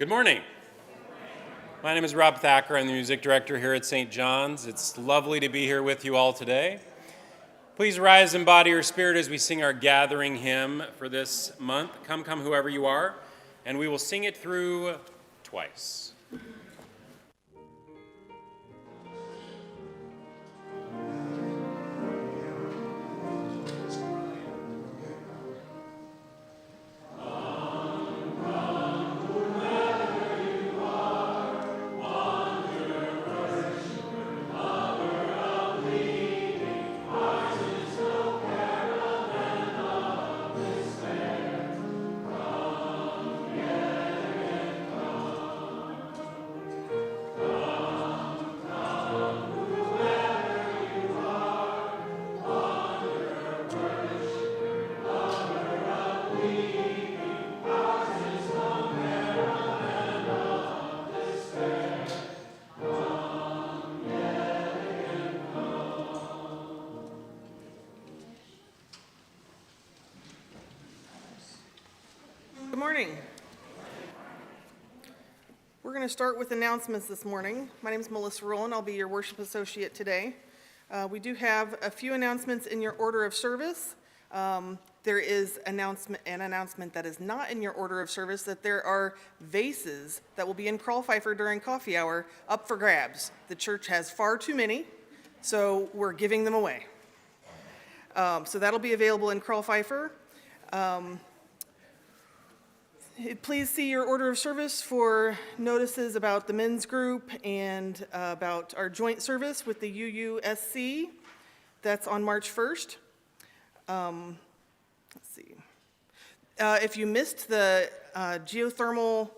Good morning. My name is Rob Thacker. I'm the music director here at St. John's. It's lovely to be here with you all today. Please rise and body your spirit as we sing our gathering hymn for this month, Come, Come, Whoever You Are, and we will sing it through twice. Good morning. We're going to start with announcements this morning. My name is Melissa Rowland. I'll be your worship associate today. We do have a few announcements in your order of service. There is an announcement that is not in your order of service, that there are vases that will be in Carl Pfeiffer during coffee hour up for grabs. The church has far too many, so we're giving them away. So that'll be available in Carl Pfeiffer. Please see your order of service for notices about the men's group and about our joint service with the UUSC. That's on March 1st. Let's see. If you missed the geothermal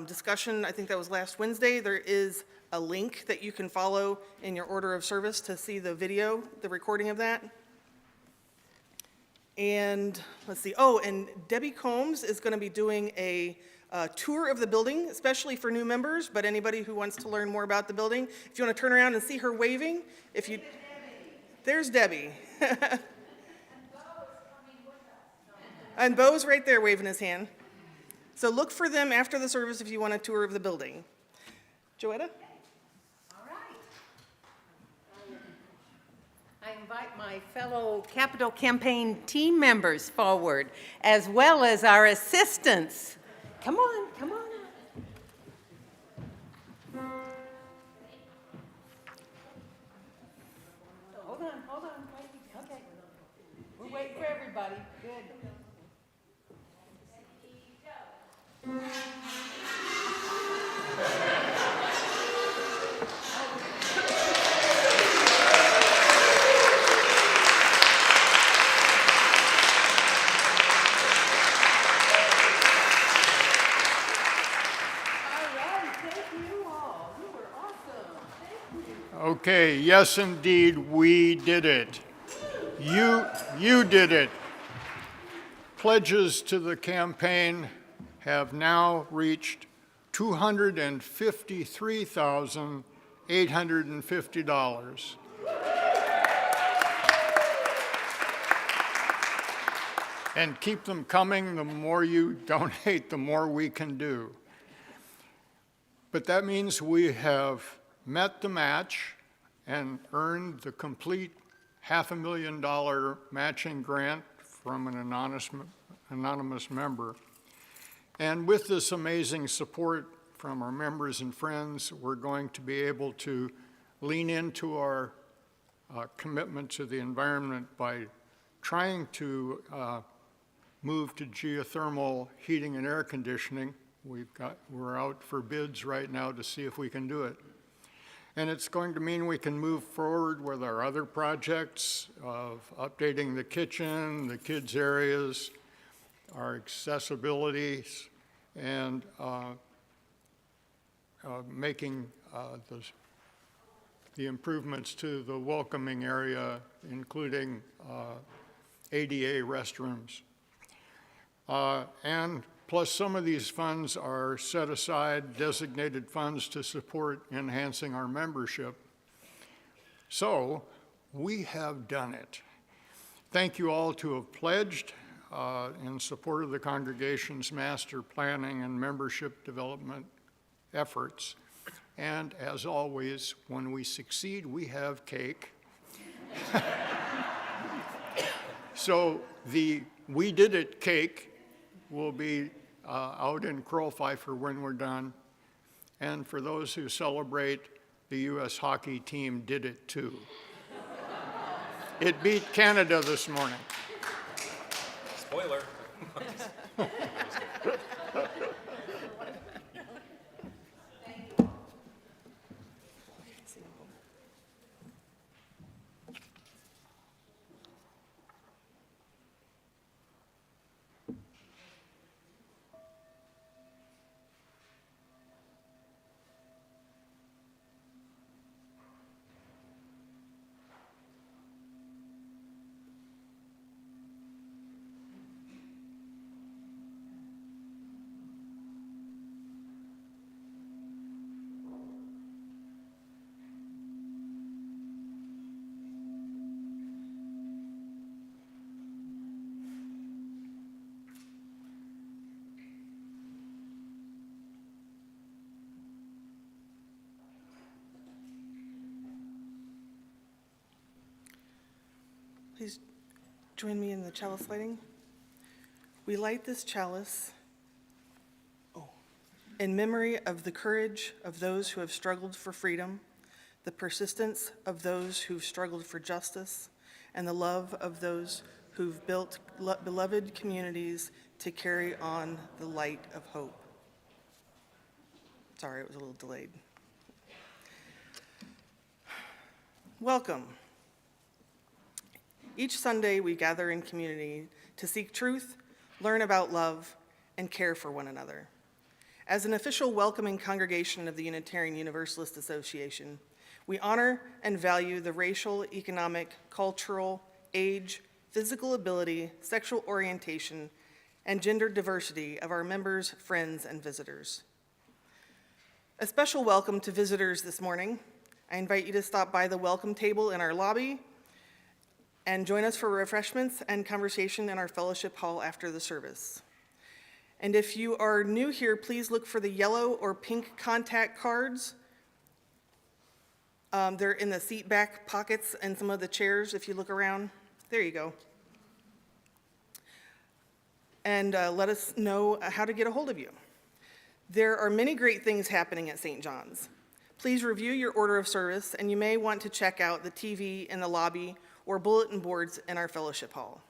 discussion, I think that was last Wednesday, there is a link that you can follow in your order of service to see the video, the recording of that. And let's see, and Debbie Combs is going to be doing a tour of the building, especially for new members, but anybody who wants to learn more about the building. If you want to turn around and see her waving, there's Debbie. And Bo's right there waving his hand. So look for them after the service if you want a tour of the building. Joetta? I invite my fellow Capital Campaign team members forward, as well as our assistants. Come on, come on. Hold on, wait, okay. We're waiting for everybody, good. Okay, yes indeed, we did it. You did it. Pledges to the campaign have now reached $253,850. And keep them coming. The more you donate, the more we can do. But that means we have met the match and earned the complete $500,000 matching grant from an anonymous member. And with this amazing support from our members and friends, we're going to be able to lean into our commitment to the environment by trying to move to geothermal heating and air conditioning. We're out for bids right now to see if we can do it. And it's going to mean we can move forward with our other projects of updating the kitchen, the kids' areas, our accessibility, and making the improvements to the welcoming area, including ADA restrooms. And plus some of these funds are set aside, designated funds to support enhancing our membership. So we have done it. Thank you all to have pledged. in support of the congregation's master planning and membership development efforts. And as always, when we succeed, we have cake. So the We Did It cake will be out in Crowphi for when we're done. And for those who celebrate, the U.S. hockey team did it too. It beat Canada this morning. Spoiler. Please join me in the chalice lighting. We light this chalice in memory of the courage of those who have struggled for freedom, the persistence of those who've struggled for justice, and the love of those who've built beloved communities to carry on the light of hope. Sorry, it was a little delayed. Welcome. Each Sunday, we gather in community to seek truth, learn about love, and care for one another. As an official welcoming congregation of the Unitarian Universalist Association, we honor and value the racial, economic, cultural, age, physical ability, sexual orientation, and gender diversity of our members, friends, and visitors. A special welcome to visitors this morning. I invite you to stop by the welcome table in our lobby and join us for refreshments and conversation in our fellowship hall after the service. And if you are new here, please look for the yellow or pink contact cards. They're in the seat back pockets and some of the chairs if you look around. There you go. And let us know how to get a hold of you. There are many great things happening at St. John's. Please review your order of service, and you may want to check out the TV in the lobby or bulletin boards in our fellowship hall.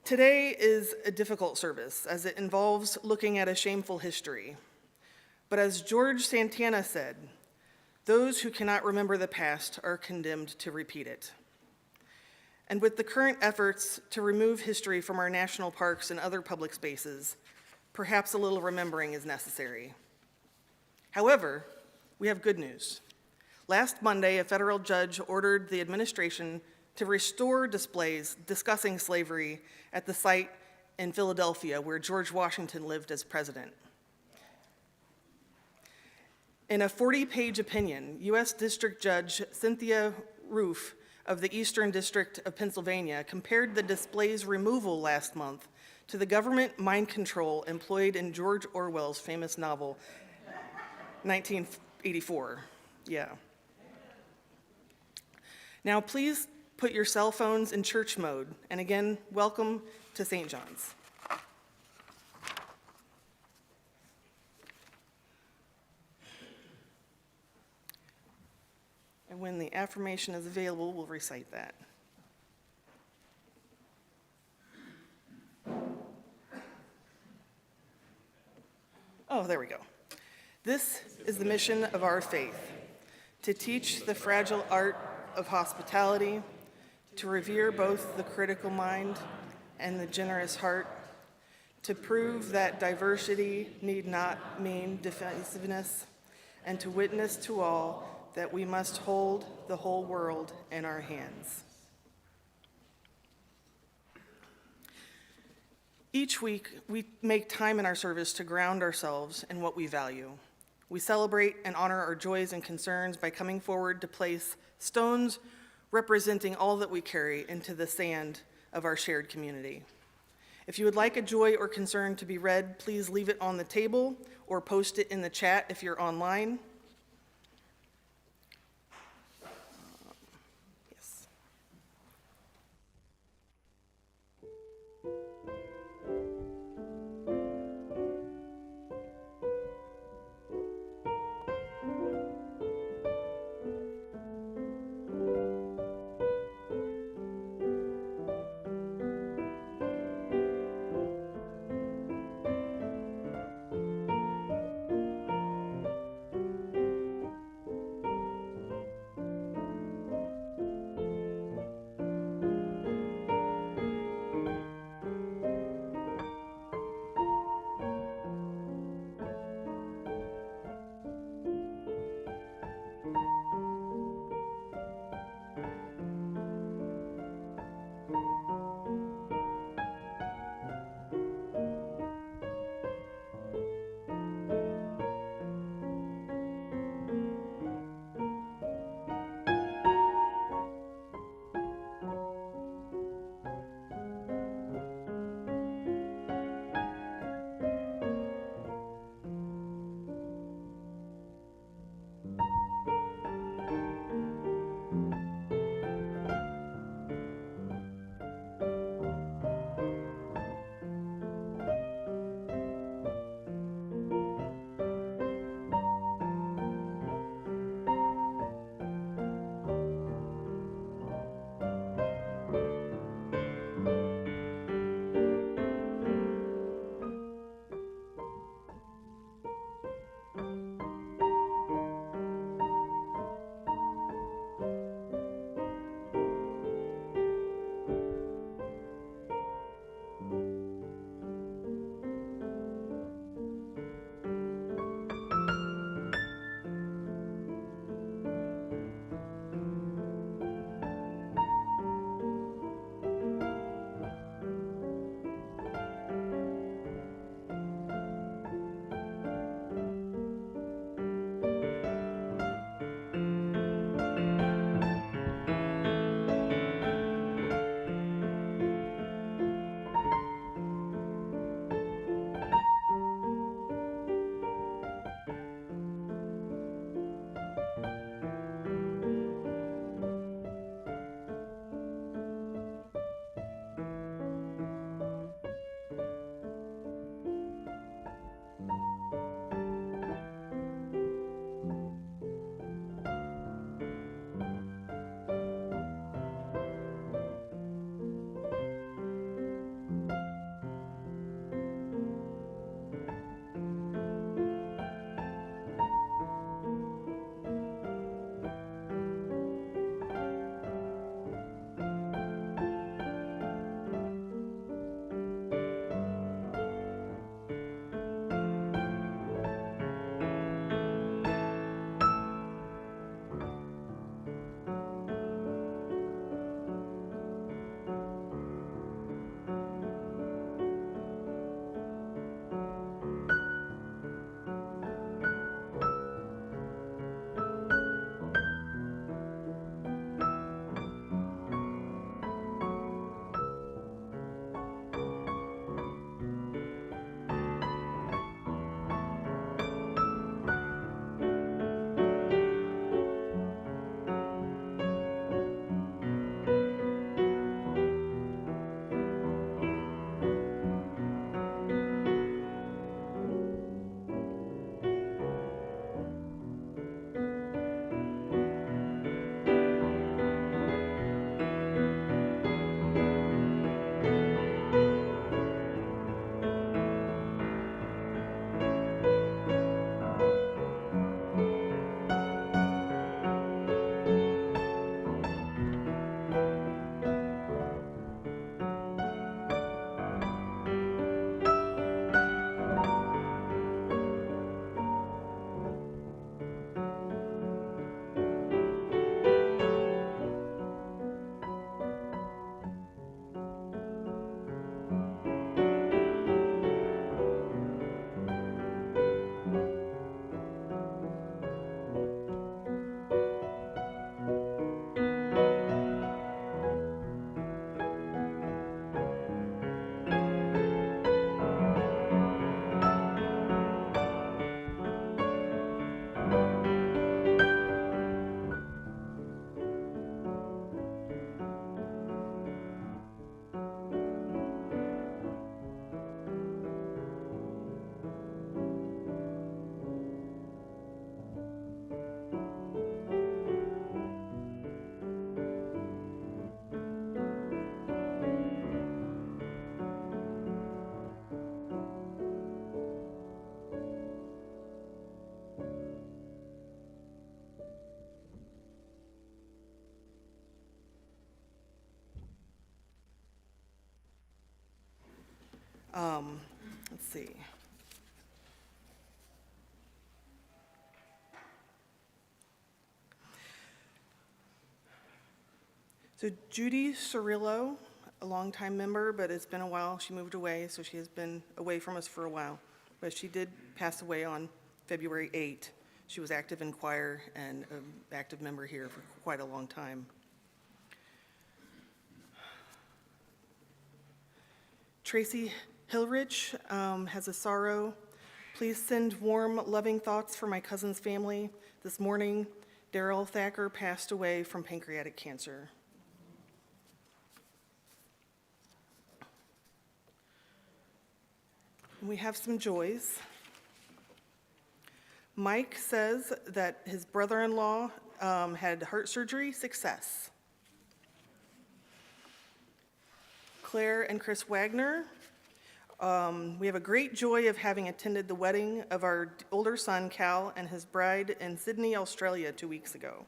Today is a difficult service as it involves looking at a shameful history. But as George Santana said, those who cannot remember the past are condemned to repeat it. And with the current efforts to remove history from our national parks and other public spaces, perhaps a little remembering is necessary. However, we have good news. Last Monday, a federal judge ordered the administration to restore displays discussing slavery at the site in Philadelphia where George Washington lived as president. In a 40-page opinion, U.S. District Judge Cynthia Roof of the Eastern District of Pennsylvania compared the display's removal last month to the government mind control employed in George Orwell's famous novel, 1984. Yeah. Now, please put your cell phones in church mode. And again, welcome to St. John's. And when the affirmation is available, we'll recite that. Oh, there we go. This is the mission of our faith, to teach the fragile art of hospitality, to revere both the critical mind and the generous heart, to prove that diversity need not mean defensiveness, and to witness to all that we must hold the whole world in our hands. Each week, we make time in our service to ground ourselves in what we value. We celebrate and honor our joys and concerns by coming forward to place stones representing all that we carry into the sand of our shared community. If you would like a joy or concern to be read, please leave it on the table or post it in the chat if you're online. Yes. Let's see. So Judy Cirillo, a longtime member, but it's been a while. She moved away, so she has been away from us for a while. But she did pass away on February 8. She was active in choir and an active member here for quite a long time. Tracy Hillrich has a sorrow. Please send warm, loving thoughts for my cousin's family. This morning, Daryl Thacker passed away from pancreatic cancer. And we have some joys. Mike says that his brother-in-law had heart surgery, success. Claire and Chris Wagner, we have a great joy of having attended the wedding of our older son, Cal, and his bride in Sydney, Australia 2 weeks ago.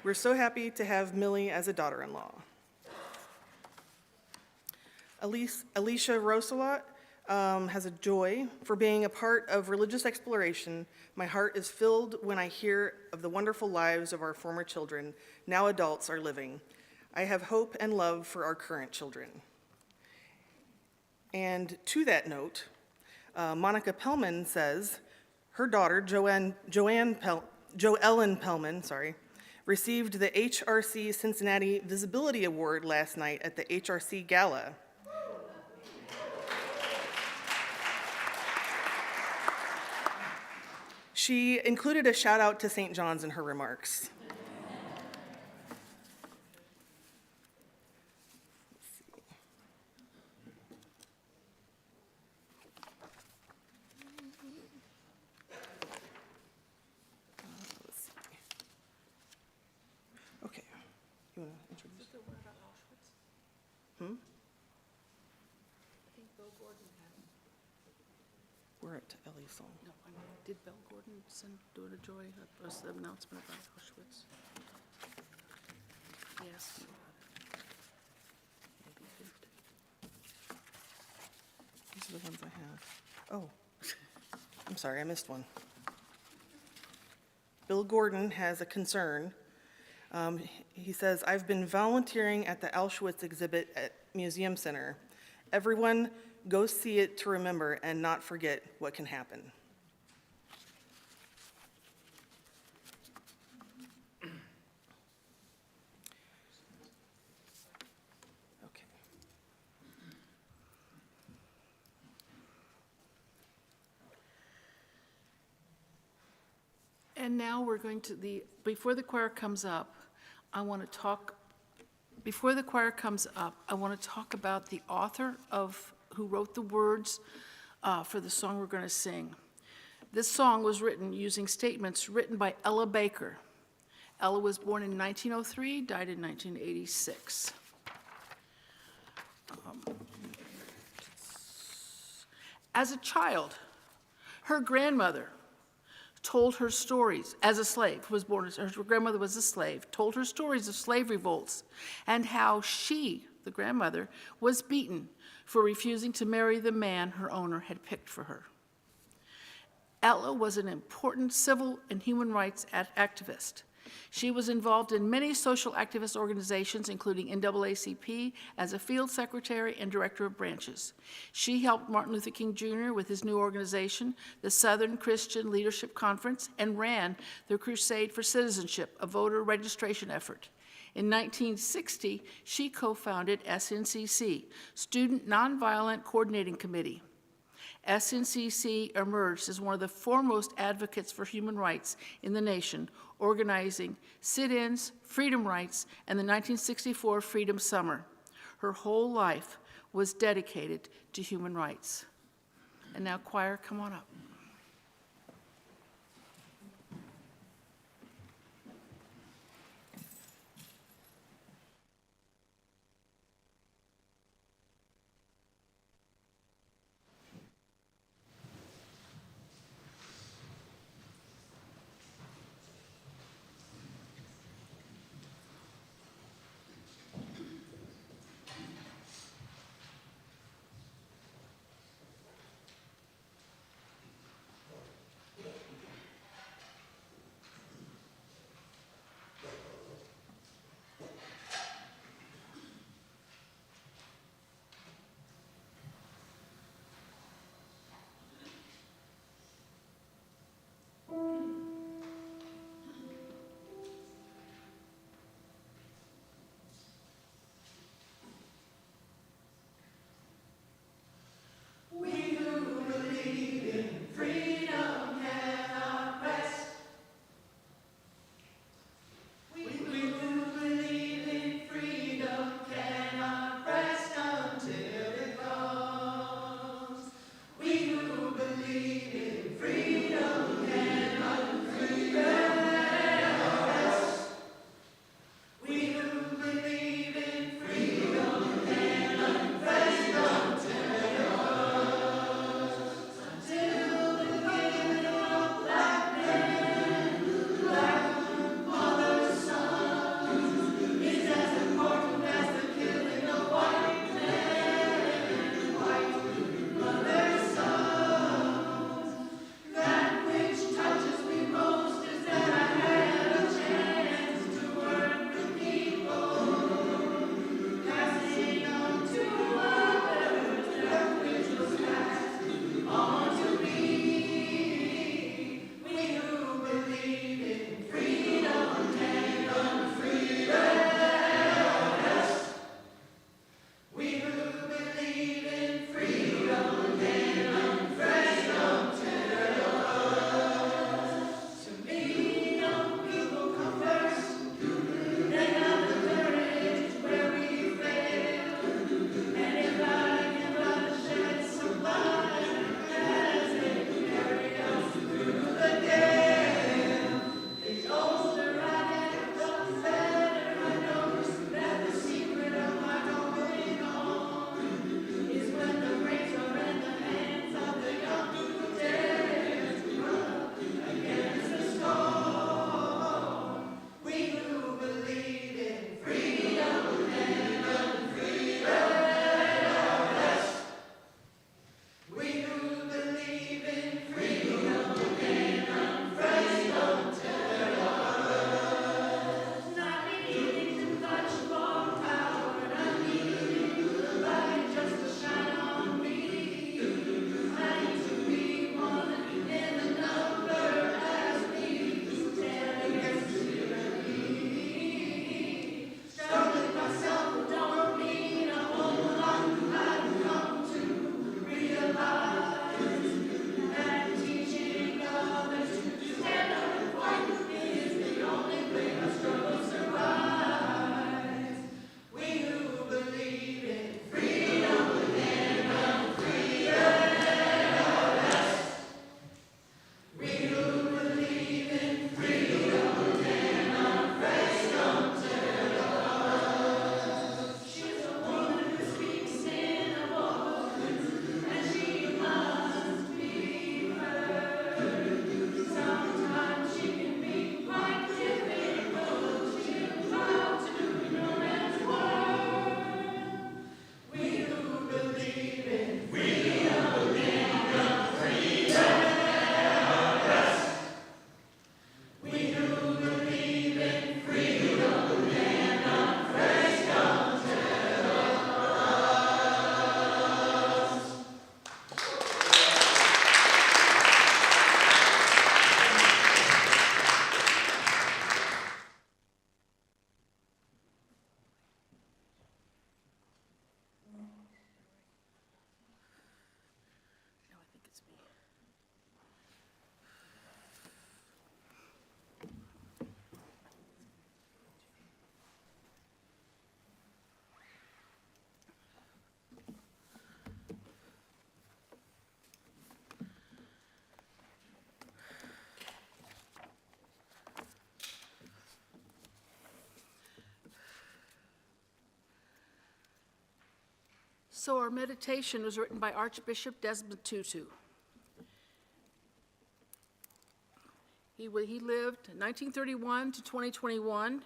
We're so happy to have Millie as a daughter-in-law. Alicia Rosalot has a joy for being a part of religious exploration. My heart is filled when I hear of the wonderful lives of our former children, now adults, are living. I have hope and love for our current children. And to that note, Monica Pellman says her daughter, Joellen Pellman, received the HRC Cincinnati Visibility Award last night at the HRC Gala. She included a shout out to St. John's in her remarks. Let's see. Okay, you want to introduce? We're at Ellie's song. No, I mean, did Belle Gordon send Daughter Joy an announcement about Auschwitz? Yes. Maybe he didn't. These are the ones I have. Oh, I'm sorry, I missed one. Bill Gordon has a concern. He says, I've been volunteering at the Auschwitz exhibit at Museum Center. Everyone go see it to remember and not forget what can happen. Okay. And now we're going to before the choir comes up, I want to talk about the author who wrote the words for the song we're going to sing. This song was written using statements written by Ella Baker. Ella was born in 1903, died in 1986. As a child, her grandmother told her stories as a slave, her grandmother was a slave, told her stories of slave revolts and how she, the grandmother, was beaten for refusing to marry the man her owner had picked for her. Ella was an important civil and human rights activist. She was involved in many social activist organizations, including NAACP, as a field secretary and director of branches. She helped Martin Luther King Jr. with his new organization, the Southern Christian Leadership Conference, and ran the Crusade for Citizenship, a voter registration effort. In 1960, she co-founded SNCC, Student Nonviolent Coordinating Committee. SNCC emerged as one of the foremost advocates for human rights in the nation, organizing sit-ins, freedom rights, and the 1964 Freedom Summer. Her whole life was dedicated to human rights. And now, choir, come on up. So our meditation was written by Archbishop Desmond Tutu. He lived 1931 to 2021,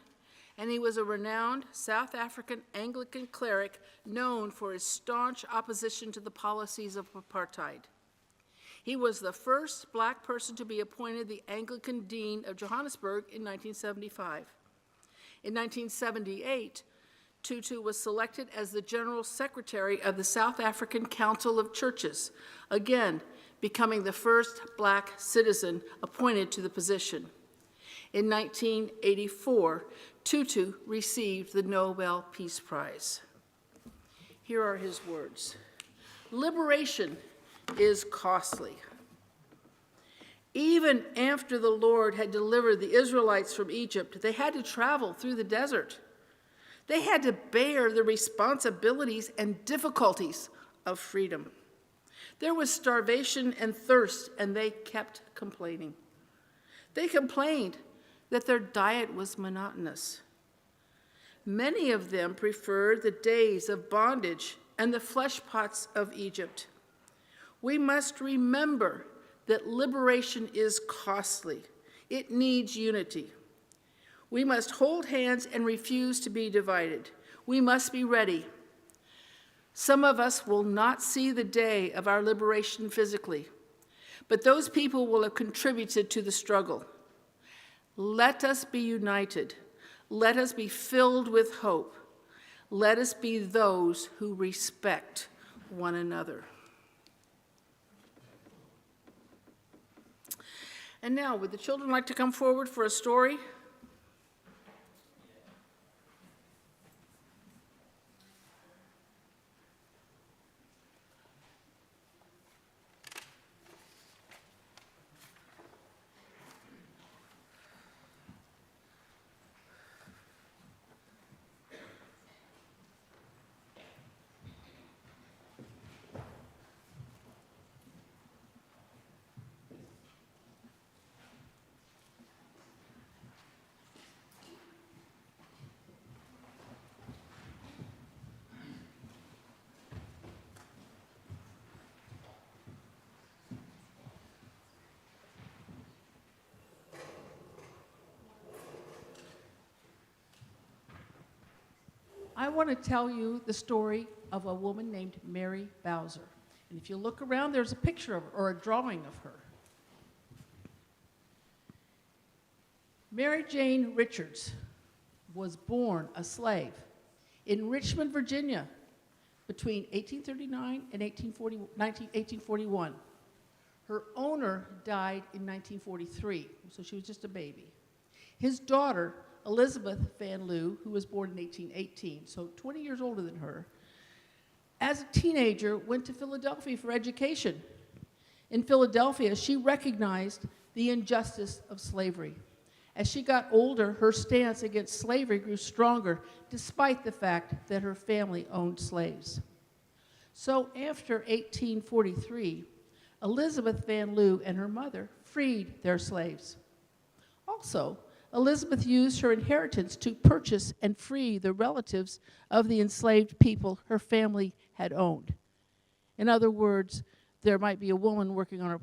and he was a renowned South African Anglican cleric known for his staunch opposition to the policies of apartheid. He was the first black person to be appointed the Anglican Dean of Johannesburg in 1975. In 1978, Tutu was selected as the General Secretary of the South African Council of Churches, again becoming the first black citizen appointed to the position. In 1984, Tutu received the Nobel Peace Prize. Here are his words. Liberation is costly. Even after the Lord had delivered the Israelites from Egypt, they had to travel through the desert. They had to bear the responsibilities and difficulties of freedom. There was starvation and thirst, and they kept complaining. They complained that their diet was monotonous. Many of them preferred the days of bondage and the flesh pots of Egypt. We must remember that liberation is costly. It needs unity. We must hold hands and refuse to be divided. We must be ready. Some of us will not see the day of our liberation physically, but those people will have contributed to the struggle. Let us be united. Let us be filled with hope. Let us be those who respect one another. And now, would the children like to come forward for a story? I want to tell you the story of a woman named Mary Bowser. And if you look around, there's a picture of her, or a drawing of her. Mary Jane Richards was born a slave in Richmond, Virginia, between 1839 and 1841. Her owner died in 1943, so she was just a baby. His daughter, Elizabeth Van Loo, who was born in 1818, so 20 years older than her, as a teenager went to Philadelphia for education. In Philadelphia, she recognized the injustice of slavery. As she got older, her stance against slavery grew stronger, despite the fact that her family owned slaves. So after 1843, Elizabeth Van Loo and her mother freed their slaves. Also, Elizabeth used her inheritance to purchase and free the relatives of the enslaved people her family had owned. In other words, there might be a woman working on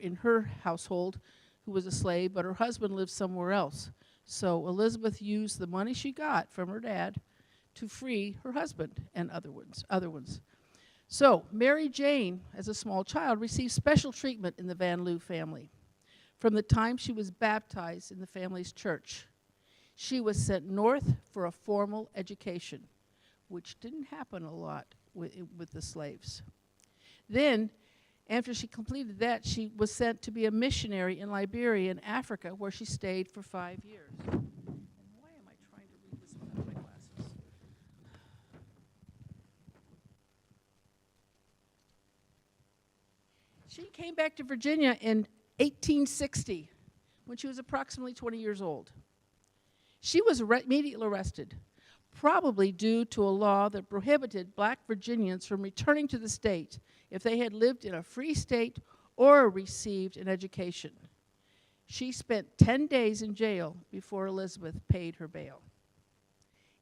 in her household who was a slave, but her husband lived somewhere else. So Elizabeth used the money she got from her dad to free her husband and other ones. So Mary Jane, as a small child, received special treatment in the Van Loo family. From the time she was baptized in the family's church, she was sent north for a formal education, which didn't happen a lot with the slaves. Then, after she completed that, she was sent to be a missionary in Liberia and Africa, where she stayed for 5 years. And why am I trying to read this without my glasses? She came back to Virginia in 1860, when she was approximately 20 years old. She was immediately arrested, probably due to a law that prohibited black Virginians from returning to the state if they had lived in a free state or received an education. She spent 10 days in jail before Elizabeth paid her bail.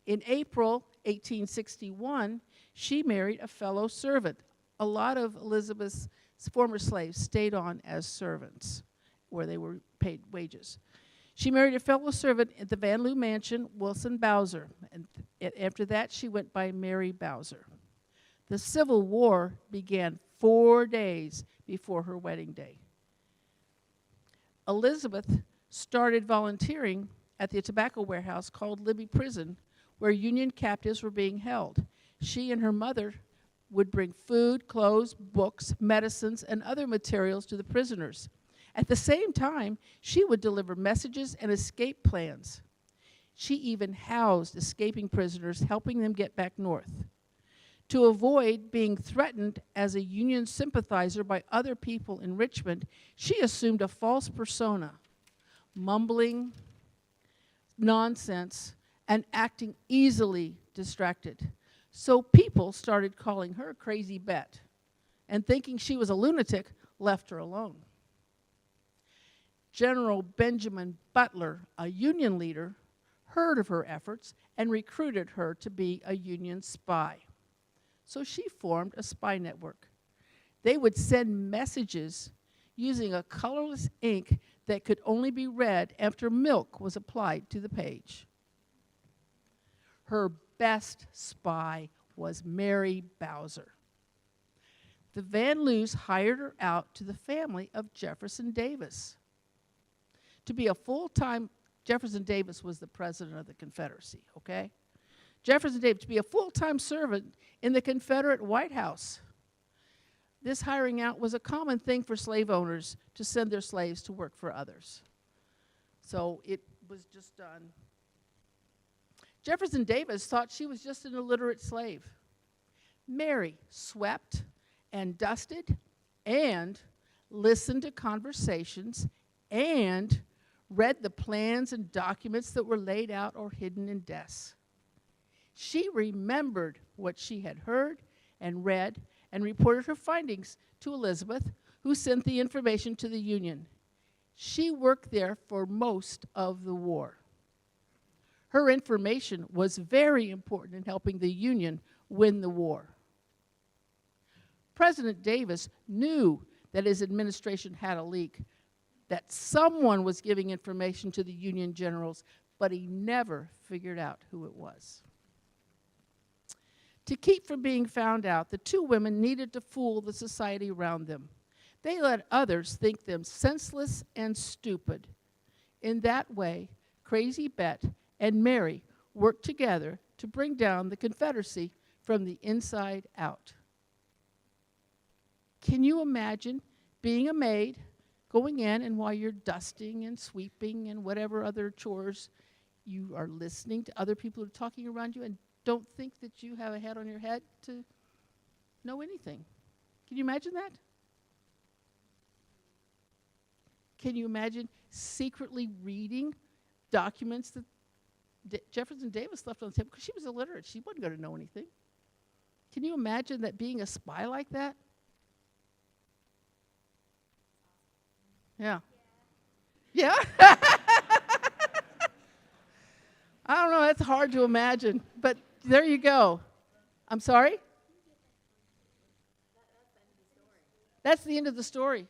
In April 1861, she married a fellow servant. A lot of Elizabeth's former slaves stayed on as servants, where they were paid wages. She married a fellow servant at the Van Loo mansion, Wilson Bowser, and after that she went by Mary Bowser. The Civil War began 4 days before her wedding day. Elizabeth started volunteering at the tobacco warehouse called Libby Prison, where Union captives were being held. She and her mother would bring food, clothes, books, medicines, and other materials to the prisoners. At the same time, she would deliver messages and escape plans. She even housed escaping prisoners, helping them get back north. To avoid being threatened as a Union sympathizer by other people in Richmond, she assumed a false persona, mumbling nonsense and acting easily distracted. So people started calling her Crazy Bet, and thinking she was a lunatic, left her alone. General Benjamin Butler, a Union leader, heard of her efforts and recruited her to be a Union spy. So she formed a spy network. They would send messages using a colorless ink that could only be read after milk was applied to the page. Her best spy was Mary Bowser. The Van Loos hired her out to the family of Jefferson Davis. To be a full-time, Jefferson Davis was the president of the Confederacy, okay? Jefferson Davis, to be a full-time servant in the Confederate White House. This hiring out was a common thing for slave owners to send their slaves to work for others. So it was just done. Jefferson Davis thought she was just an illiterate slave. Mary swept and dusted and listened to conversations and read the plans and documents that were laid out or hidden in desks. She remembered what she had heard and read and reported her findings to Elizabeth, who sent the information to the Union. She worked there for most of the war. Her information was very important in helping the Union win the war. President Davis knew that his administration had a leak, that someone was giving information to the Union generals, but he never figured out who it was. To keep from being found out, the two women needed to fool the society around them. They let others think them senseless and stupid. In that way, Crazy Bet and Mary worked together to bring down the Confederacy from the inside out. Can you imagine being a maid, going in, and while you're dusting and sweeping and whatever other chores, you are listening to other people who are talking around you and don't think that you have a head on your head to know anything? Can you imagine that? Can you imagine secretly reading documents that Jefferson Davis left on the table? Because she was illiterate. She wasn't going to know anything. Can you imagine that being a spy like that? Yeah. Yeah? I don't know, that's hard to imagine, but there you go. I'm sorry? That's the end of the story.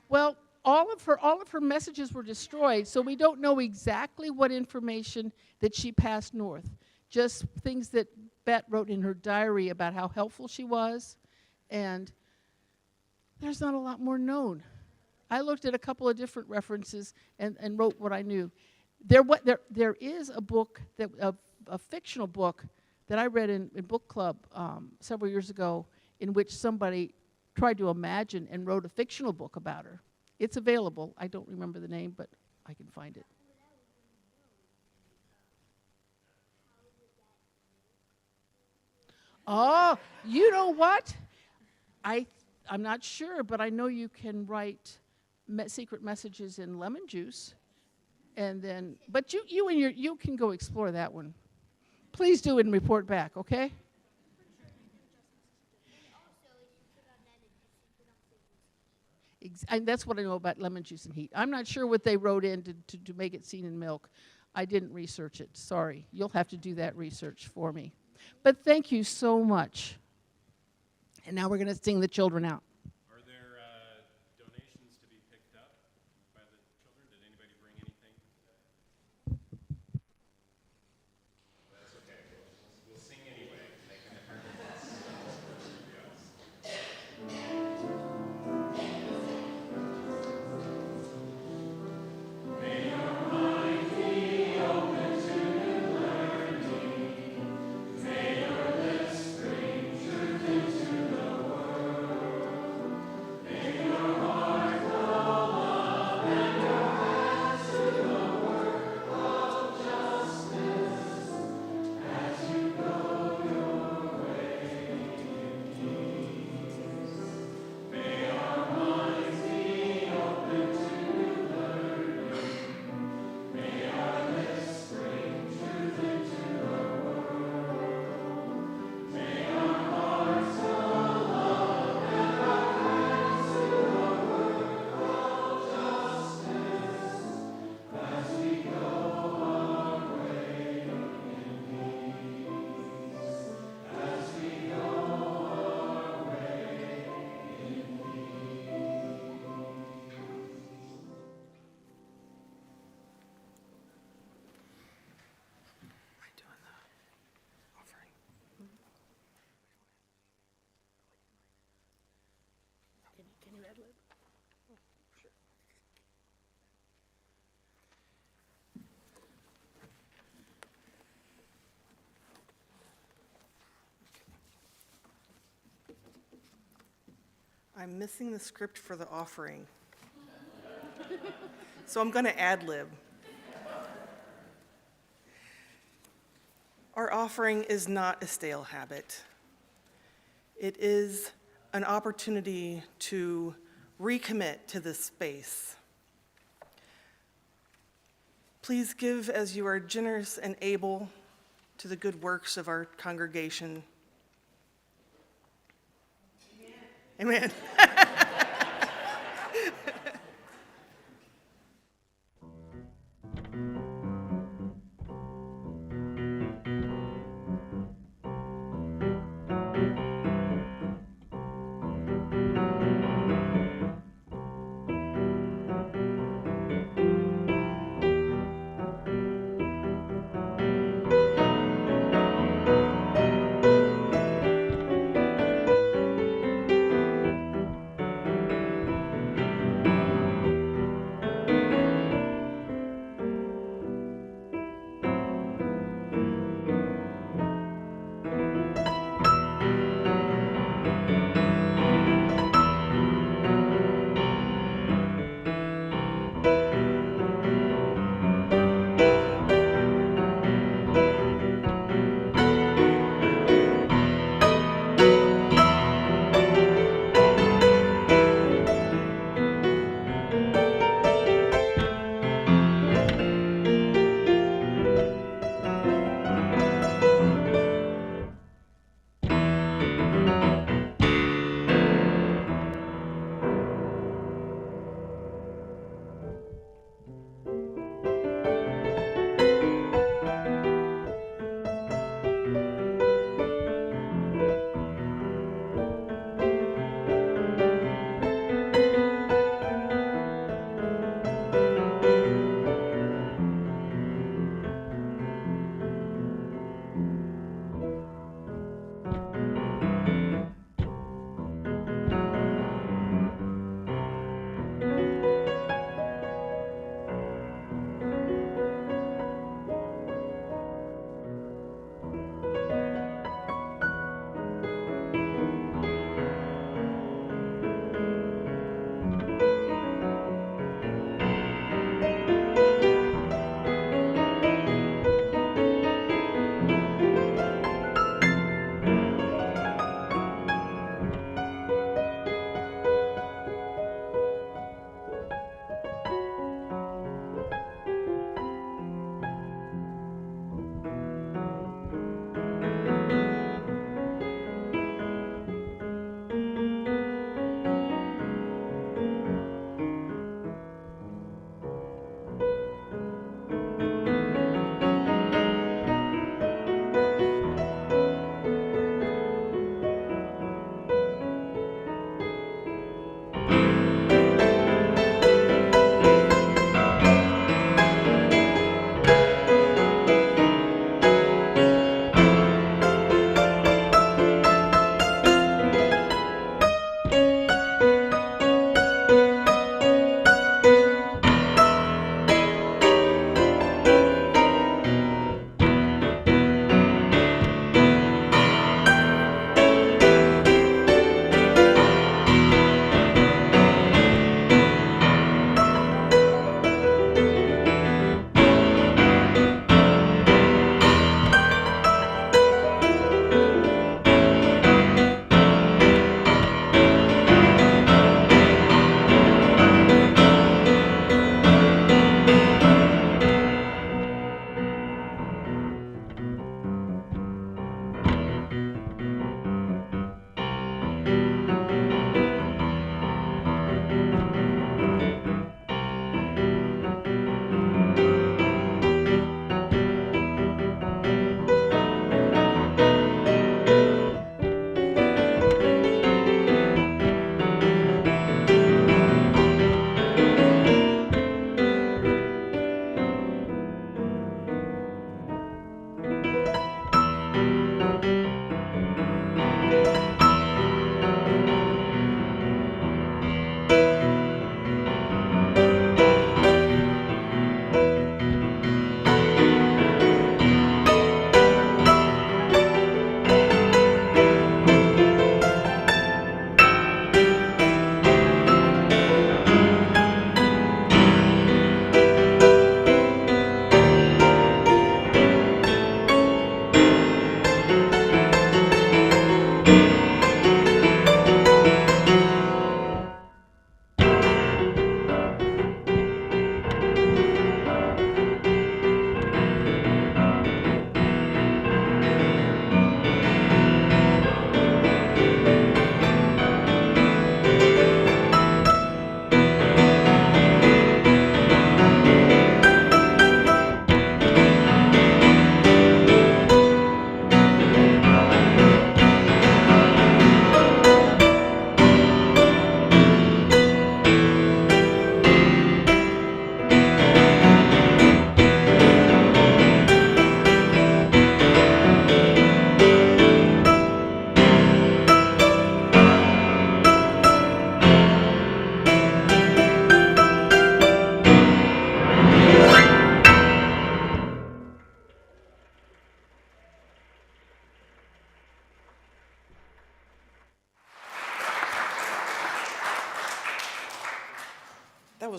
Well, all of her messages were destroyed, so we don't know exactly what information that she passed north. Just things that Bet wrote in her diary about how helpful she was, and there's not a lot more known. I looked at a couple of different references and wrote what I knew. There is a book, a fictional book that I read in book club several years ago, in which somebody tried to imagine and wrote a fictional book about her. It's available. I don't remember the name, but I can find it. Oh, you know what? I'm not sure, but I know you can write secret messages in lemon juice, and then, but you can go explore that one. Please do and report back, okay? And that's what I know about lemon juice and heat. I'm not sure what they wrote in to make it seen in milk. I didn't research it. Sorry. You'll have to do that research for me. But thank you so much. And now we're going to sing the children out. Are there donations to be picked up by the children? Did anybody bring anything today? That's okay. We'll sing anyway. Make an effort. Can you ad lib? I'm missing the script for the offering. So I'm going to ad lib. Our offering is not a stale habit. It is an opportunity to recommit to this space. Please give as you are generous and able to the good works of our congregation. Amen.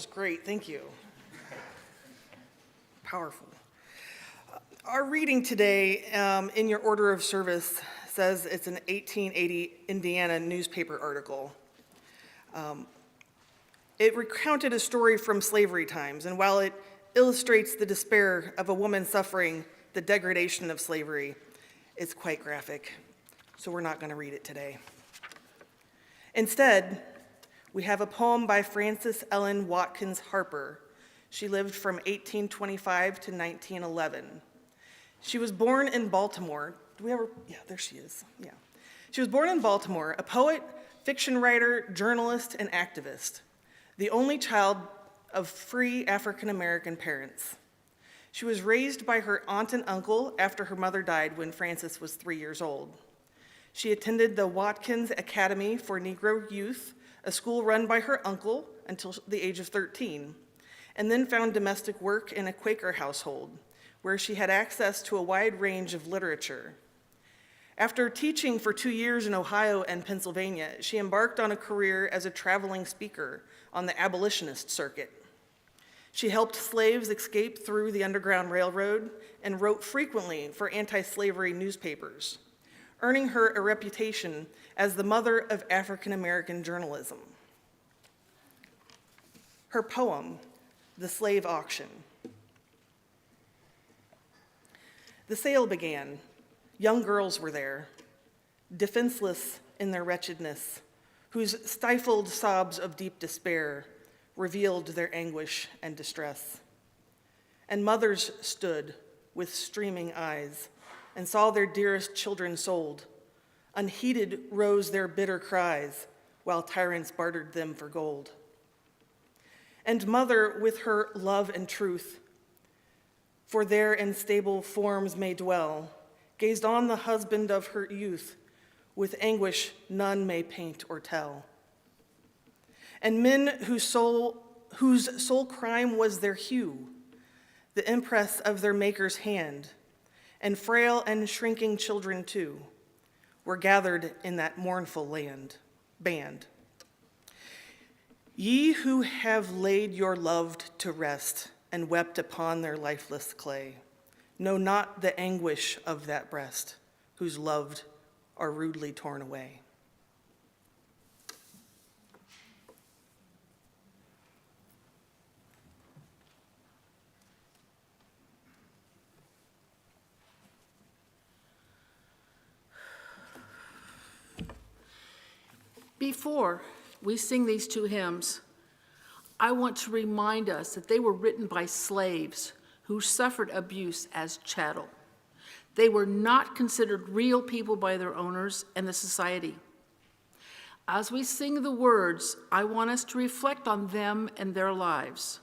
was great, thank you. Powerful. Our reading today in your order of service says it's an 1880 Indiana newspaper article. It recounted a story from slavery times, and while it illustrates the despair of a woman suffering the degradation of slavery, it's quite graphic, so we're not going to read it today. Instead, we have a poem by Frances Ellen Watkins Harper. She lived from 1825 to 1911. She was born in Baltimore. Yeah, there she is, yeah. She was born in Baltimore, a poet, fiction writer, journalist, and activist, the only child of free African-American parents. She was raised by her aunt and uncle after her mother died when Frances was 3 years old. She attended the Watkins Academy for Negro Youth, a school run by her uncle until the age of 13, and then found domestic work in a Quaker household, where she had access to a wide range of literature. After teaching for 2 years in Ohio and Pennsylvania, she embarked on a career as a traveling speaker on the abolitionist circuit. She helped slaves escape through the Underground Railroad and wrote frequently for anti-slavery newspapers, earning her a reputation as the mother of African-American journalism. Her poem, The Slave Auction. The sale began. Young girls were there, defenseless in their wretchedness, whose stifled sobs of deep despair revealed their anguish and distress. And mothers stood with streaming eyes and saw their dearest children sold. Unheeded rose their bitter cries while tyrants bartered them for gold. And mother, with her love and truth, for there in stable forms may dwell, gazed on the husband of her youth with anguish none may paint or tell. And men whose sole crime was their hue, the impress of their maker's hand, and frail and shrinking children too, were gathered in that mournful band. Ye who have laid your loved to rest and wept upon their lifeless clay, know not the anguish of that breast, whose loved are rudely torn away. Before we sing these two hymns, I want to remind us that they were written by slaves who suffered abuse as chattel. They were not considered real people by their owners and the society. As we sing the words, I want us to reflect on them and their lives.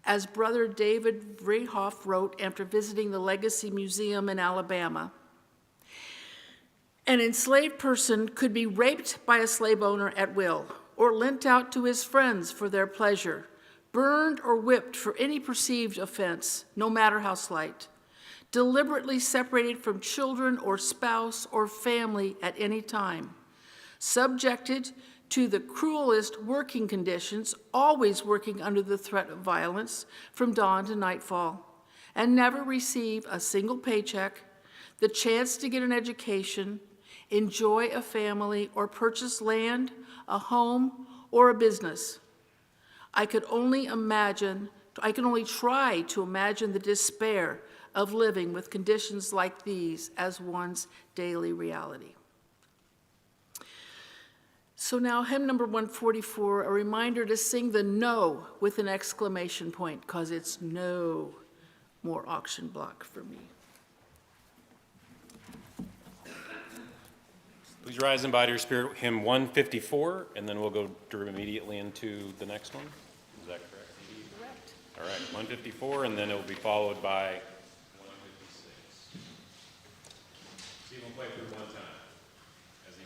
As Brother David Vreehoff wrote after visiting the Legacy Museum in Alabama, an enslaved person could be raped by a slave owner at will, or lent out to his friends for their pleasure, burned or whipped for any perceived offense, no matter how slight, deliberately separated from children or spouse or family at any time, subjected to the cruelest working conditions, always working under the threat of violence from dawn to nightfall, and never receive a single paycheck, the chance to get an education, enjoy a family, or purchase land, a home, or a business. I can only try to imagine the despair of living with conditions like these as one's daily reality. So now, hymn number 144, a reminder to sing the no with an exclamation point, because it's no more auction block for me. Please rise in body or spirit, hymn 154, and then we'll go immediately into the next one. Is that correct? Correct. All right, 154, and then it will be followed by 156. See if we'll play through one time. As he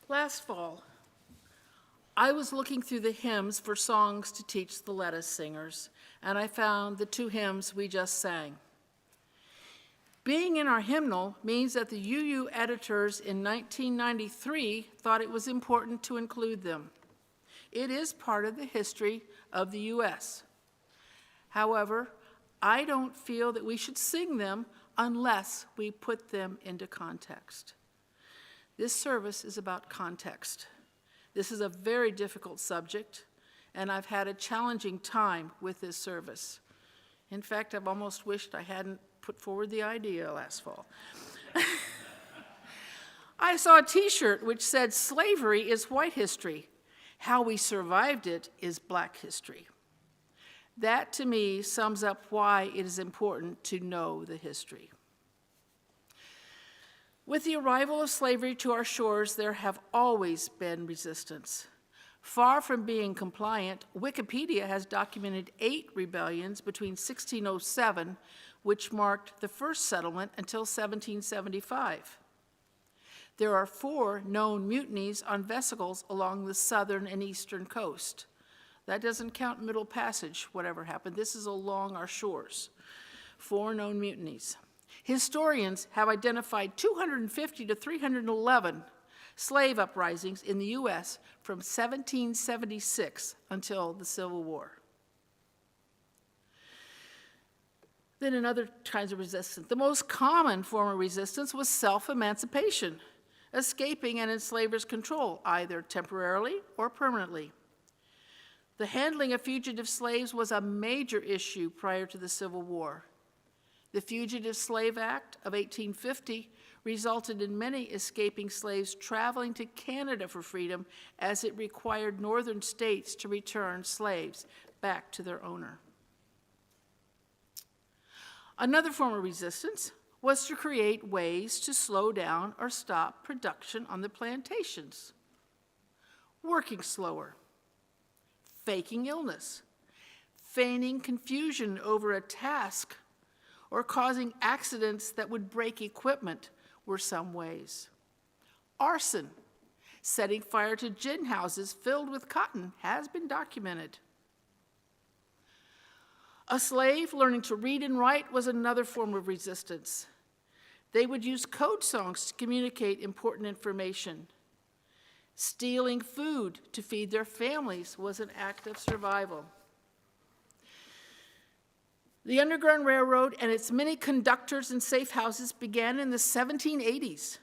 Last fall, I was looking through the hymns for songs to teach the lettuce singers, and I found the 2 hymns we just sang. Being in our hymnal means that the UU editors in 1993 thought it was important to include them. It is part of the history of the U.S. However, I don't feel that we should sing them unless we put them into context. This service is about context. This is a very difficult subject, and I've had a challenging time with this service. In fact, I've almost wished I hadn't put forward the idea last fall. I saw a t-shirt which said, "Slavery is white history. How we survived it is black history." That, to me, sums up why it is important to know the history. With the arrival of slavery to our shores, there have always been resistance. Far from being compliant, Wikipedia has documented 8 rebellions between 1607, which marked the first settlement, until 1775. There are 4 known mutinies on vessels along the southern and eastern coast. That doesn't count Middle Passage, whatever happened. This is along our shores. 4 known mutinies. Historians have identified 250 to 311 slave uprisings in the U.S. from 1776 until the Civil War. Then in other kinds of resistance, the most common form of resistance was self-emancipation, escaping an enslaver's control, either temporarily or permanently. The handling of fugitive slaves was a major issue prior to the Civil War. The Fugitive Slave Act of 1850 resulted in many escaping slaves traveling to Canada for freedom, as it required northern states to return slaves back to their owner. Another form of resistance was to create ways to slow down or stop production on the plantations. Working slower, faking illness, feigning confusion over a task, or causing accidents that would break equipment were some ways. Arson, setting fire to gin houses filled with cotton, has been documented. A slave learning to read and write was another form of resistance. They would use code songs to communicate important information. Stealing food to feed their families was an act of survival. The Underground Railroad and its many conductors and safe houses began in the 1780s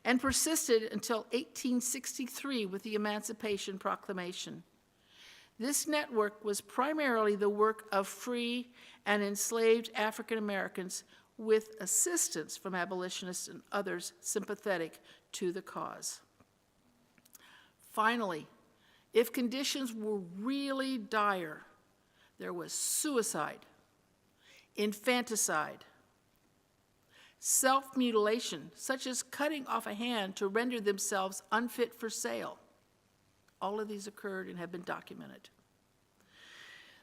and persisted until 1863 with the Emancipation Proclamation. This network was primarily the work of free and enslaved African Americans, with assistance from abolitionists and others sympathetic to the cause. Finally, if conditions were really dire, there was suicide, infanticide, self-mutilation, such as cutting off a hand to render themselves unfit for sale. All of these occurred and have been documented.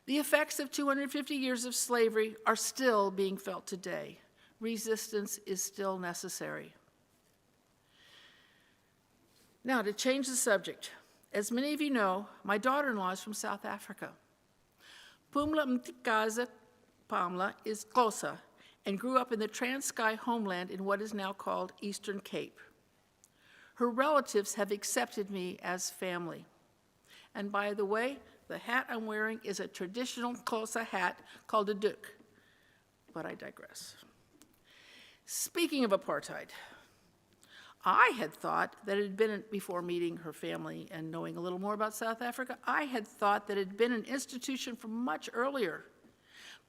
The effects of 250 years of slavery are still being felt today. Resistance is still necessary. Now, to change the subject, as many of you know, my daughter-in-law is from South Africa. Pumla Mtikaza Pamla is Xhosa and grew up in the Transkei homeland in what is now called Eastern Cape. Her relatives have accepted me as family. And by the way, the hat I'm wearing is a traditional Xhosa hat called a duk, but I digress. Speaking of apartheid, I had thought that it had been, before meeting her family and knowing a little more about South Africa, I had thought that it had been an institution from much earlier.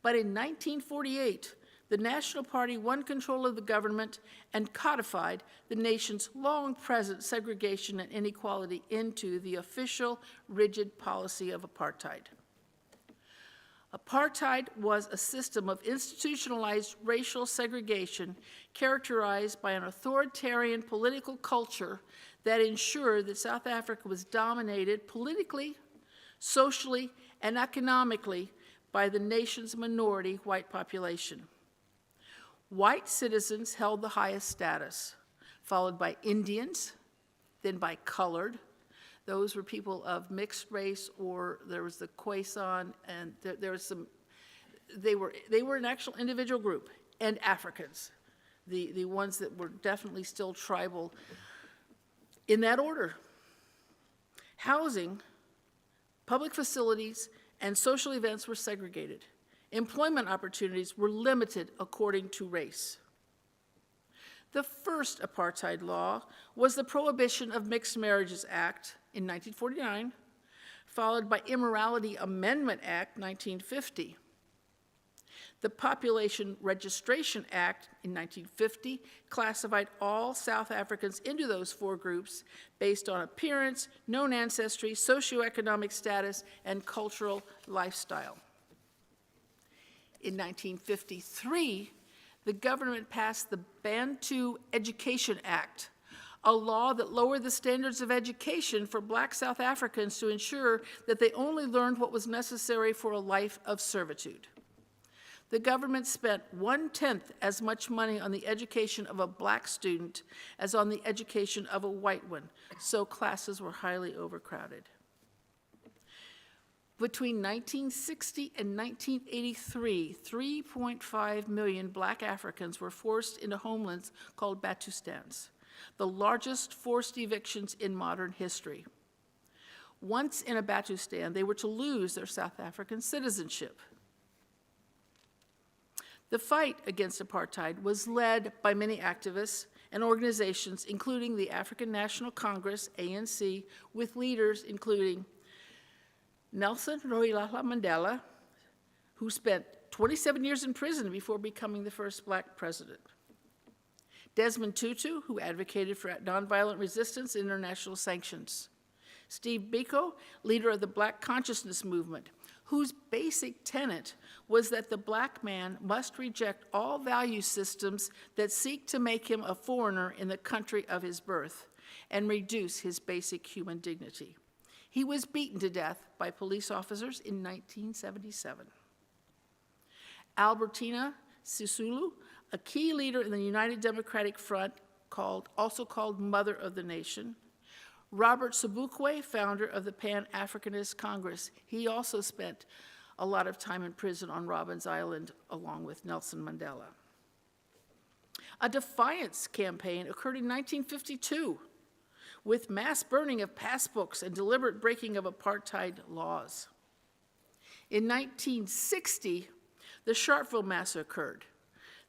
But in 1948, the National Party won control of the government and codified the nation's long-present segregation and inequality into the official, rigid policy of apartheid. Apartheid was a system of institutionalized racial segregation characterized by an authoritarian political culture that ensured that South Africa was dominated politically, socially, and economically by the nation's minority white population. White citizens held the highest status, followed by Indians, then by colored. Those were people of mixed race, or there was the Quaison, and there was some, they were an actual individual group, and Africans, the ones that were definitely still tribal, in that order. Housing, public facilities, and social events were segregated. Employment opportunities were limited according to race. The first apartheid law was the Prohibition of Mixed Marriages Act in 1949, followed by Immorality Amendment Act 1950. The Population Registration Act in 1950 classified all South Africans into those four groups based on appearance, known ancestry, socioeconomic status, and cultural lifestyle. In 1953, the government passed the Bantu Education Act, a law that lowered the standards of education for Black South Africans to ensure that they only learned what was necessary for a life of servitude. The government spent 1/10 as much money on the education of a Black student as on the education of a white one, so classes were highly overcrowded. Between 1960 and 1983, 3.5 million Black Africans were forced into homelands called Bantustans, the largest forced evictions in modern history. Once in a Bantustan, they were to lose their South African citizenship. The fight against apartheid was led by many activists and organizations, including the African National Congress, ANC, with leaders including Nelson Rolihlahla Mandela, who spent 27 years in prison before becoming the first Black president. Desmond Tutu, who advocated for nonviolent resistance and international sanctions. Steve Biko, leader of the Black Consciousness Movement, whose basic tenet was that the Black man must reject all value systems that seek to make him a foreigner in the country of his birth and reduce his basic human dignity. He was beaten to death by police officers in 1977. Albertina Sisulu, a key leader in the United Democratic Front, also called Mother of the Nation. Robert Sobukwe, founder of the Pan-Africanist Congress. He also spent a lot of time in prison on Robben Island, along with Nelson Mandela. A defiance campaign occurred in 1952 with mass burning of passbooks and deliberate breaking of apartheid laws. In 1960, the Sharpeville Massacre occurred.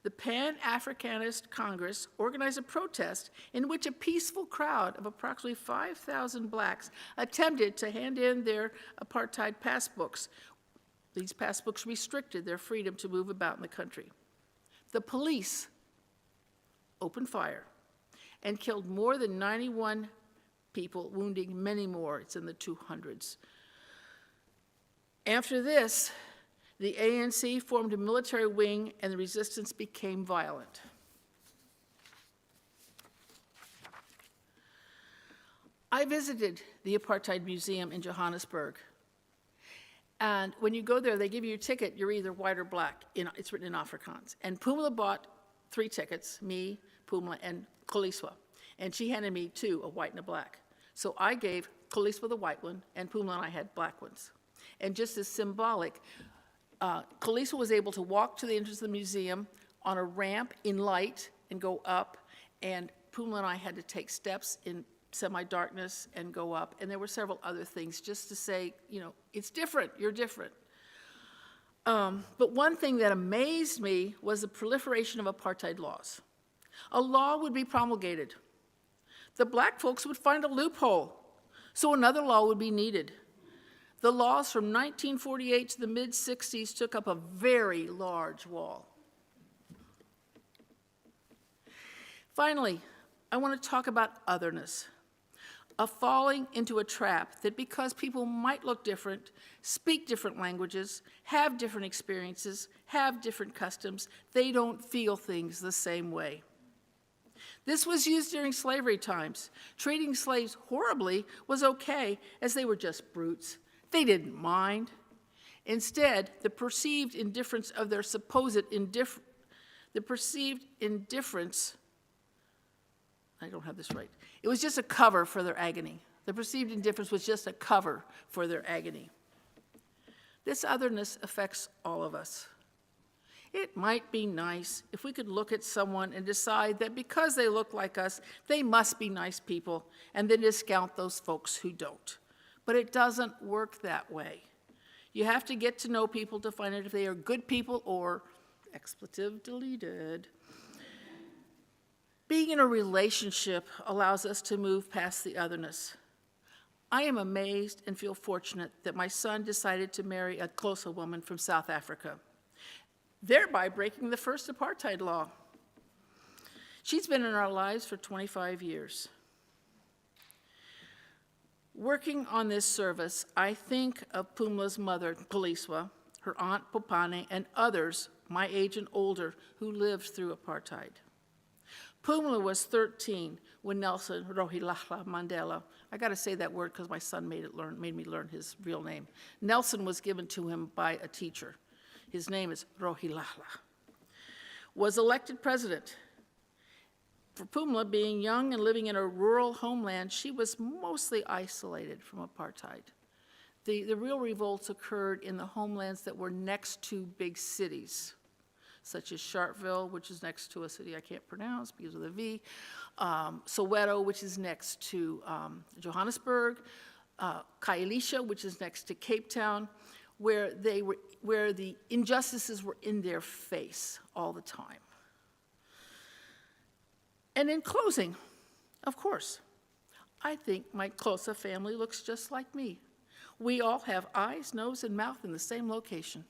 The Pan-Africanist Congress organized a protest in which a peaceful crowd of approximately 5,000 Blacks attempted to hand in their apartheid passbooks. These passbooks restricted their freedom to move about in the country. The police opened fire and killed more than 91 people, wounding many more. It's in the 200s. After this, the ANC formed a military wing and the resistance became violent. I visited the Apartheid Museum in Johannesburg. And when you go there, they give you a ticket. You're either white or black. It's written in Afrikaans. And Pumla bought 3 tickets, me, Pumla, and Koliswa. And she handed me 2, a white and a black. So I gave Koliswa the white one, and Pumla and I had black ones. And just as symbolic, Koliswa was able to walk to the entrance of the museum on a ramp in light and go up, and Pumla and I had to take steps in semi-darkness and go up, and there were several other things just to say, you know, it's different, you're different. But one thing that amazed me was the proliferation of apartheid laws. A law would be promulgated. The Black folks would find a loophole, so another law would be needed. The laws from 1948 to the mid-60s took up a very large wall. Finally, I want to talk about otherness, a falling into a trap that because people might look different, speak different languages, have different experiences, have different customs, they don't feel things the same way. This was used during slavery times. Treating slaves horribly was okay, as they were just brutes. They didn't mind. Instead, the perceived indifference of their supposed indifference, the perceived indifference I don't have this right. It was just a cover for their agony. The perceived indifference was just a cover for their agony. This otherness affects all of us. It might be nice if we could look at someone and decide that because they look like us, they must be nice people, and then discount those folks who don't. But it doesn't work that way. You have to get to know people to find out if they are good people or, expletive deleted. Being in a relationship allows us to move past the otherness. I am amazed and feel fortunate that my son decided to marry a Xhosa woman from South Africa, thereby breaking the first apartheid law. She's been in our lives for 25 years. Working on this service, I think of Pumla's mother, Poliswa, her aunt, Popane, and others my age and older who lived through apartheid. Pumla was 13 when Nelson Rolihlahla Mandela, I got to say that word because my son made me learn his real name. Nelson was given to him by a teacher. His name is Rolihlahla. Was elected president. For Pumla, being young and living in a rural homeland, she was mostly isolated from apartheid. The real revolts occurred in the homelands that were next to big cities, such as Sharpeville, which is next to a city I can't pronounce because of the V, Soweto, which is next to Johannesburg, Khayelitsha, which is next to Cape Town, where the injustices were in their face all the time. And in closing, of course, I think my Xhosa family looks just like me. We all have eyes, nose, and mouth in the same location.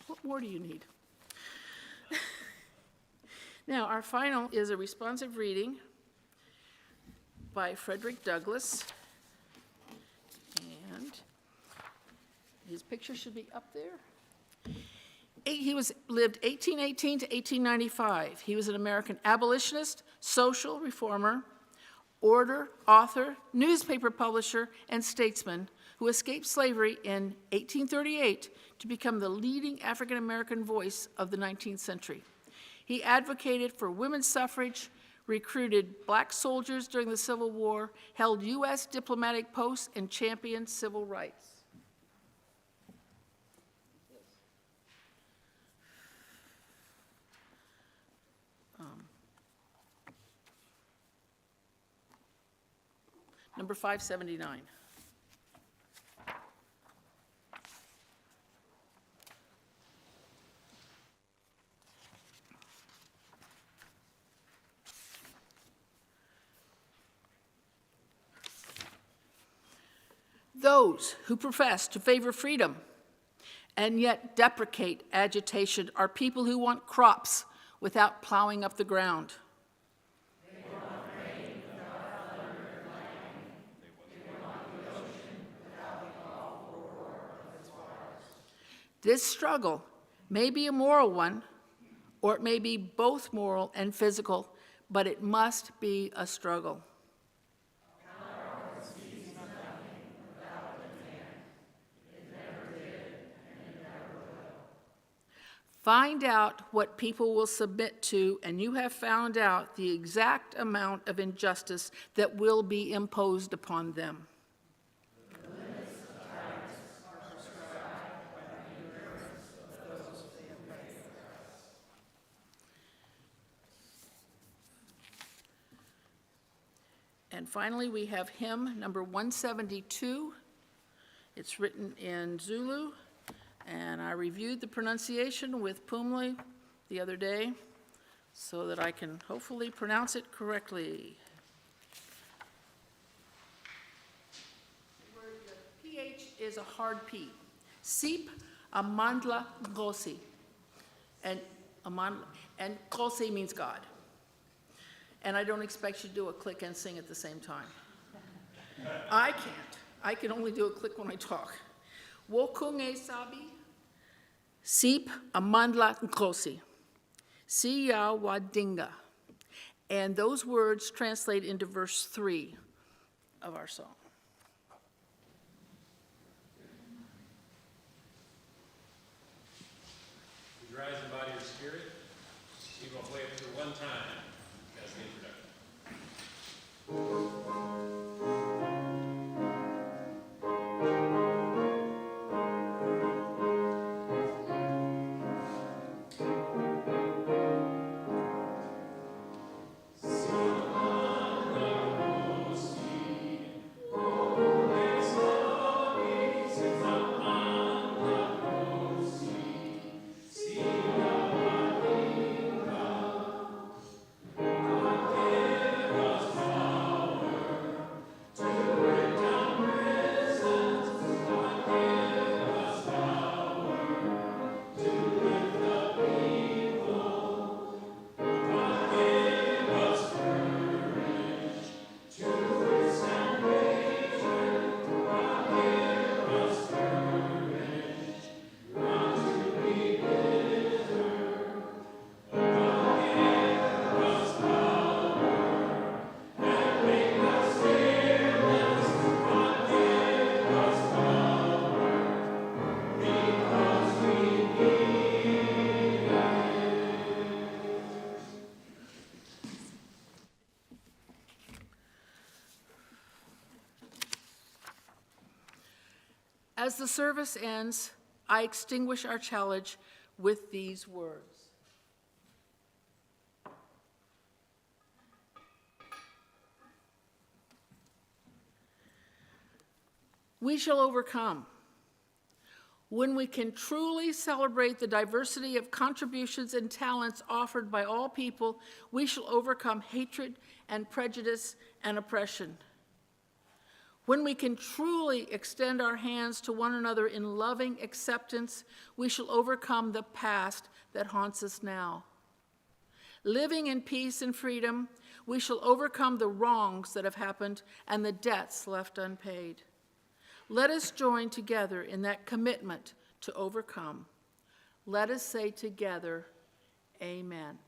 What more do you need? Now, our final is a responsive reading by Frederick Douglass. And his picture should be up there. He lived 1818 to 1895. He was an American abolitionist, social reformer, orator, author, newspaper publisher, and statesman who escaped slavery in 1838 to become the leading African-American voice of the 19th century. He advocated for women's suffrage, recruited black soldiers during the Civil War, held U.S. diplomatic posts, and championed civil rights. Number 579. Those who profess to favor freedom and yet deprecate agitation are people who want crops without plowing up the ground. This struggle may be a moral one, or it may be both moral and physical, but it must be a struggle. Find out what people will submit to, and you have found out the exact amount of injustice that will be imposed upon them. And finally, we have hymn number 172. It's written in Zulu, and I reviewed the pronunciation with Pumla the other day so that I can hopefully pronounce it correctly. The PH is a hard P. Sip Amandla Ngosi. And Ngosi means God. And I don't expect you to do a click and sing at the same time. I can't. I can only do a click when I talk. Wokunge sabi, sip amandla nkosi, siya wadinga. And those words translate into verse 3 of our song. Would you rise and body your spirit? We will one time as the introduction. As the service ends, I extinguish our challenge with these words. We shall overcome when we can truly celebrate the diversity of contributions and talents offered by all people. We shall overcome hatred and prejudice and oppression. When we can truly extend our hands to one another in loving acceptance, we shall overcome the past that haunts us now. Living in peace and freedom, we shall overcome the wrongs that have happened and the debts left unpaid. Let us join together in that commitment to overcome. Let us say together, Amen.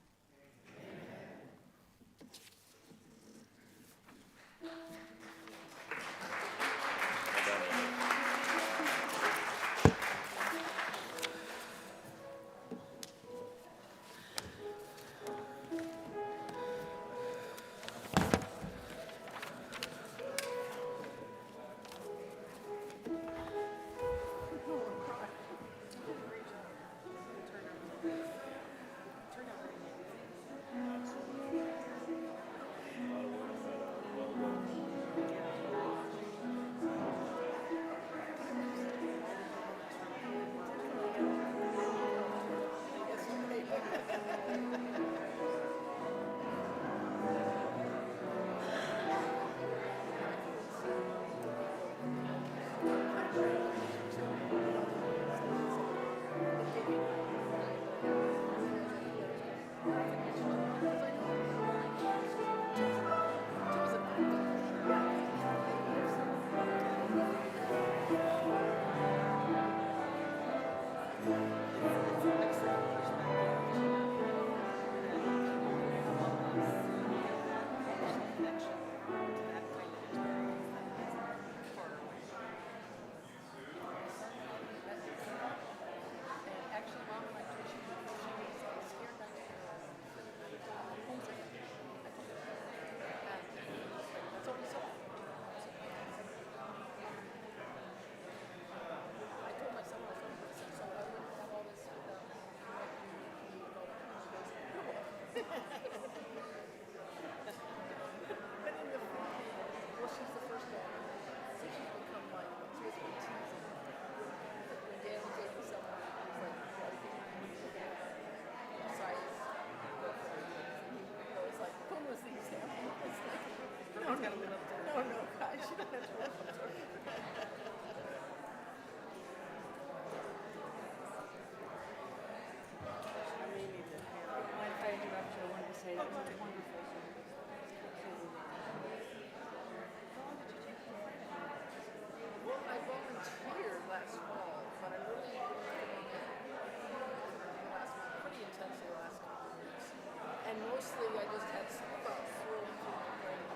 Mostly, I just had some about swirling through my brain.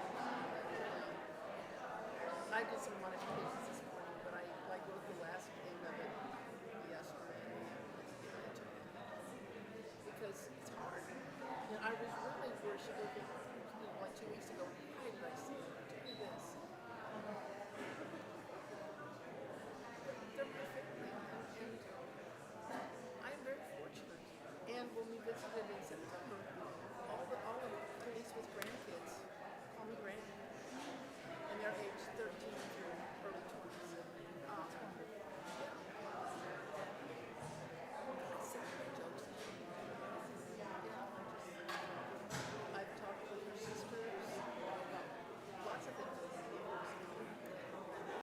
I did some modifications this morning, but I wrote the last end of it yesterday. Because it's hard. I was really should go get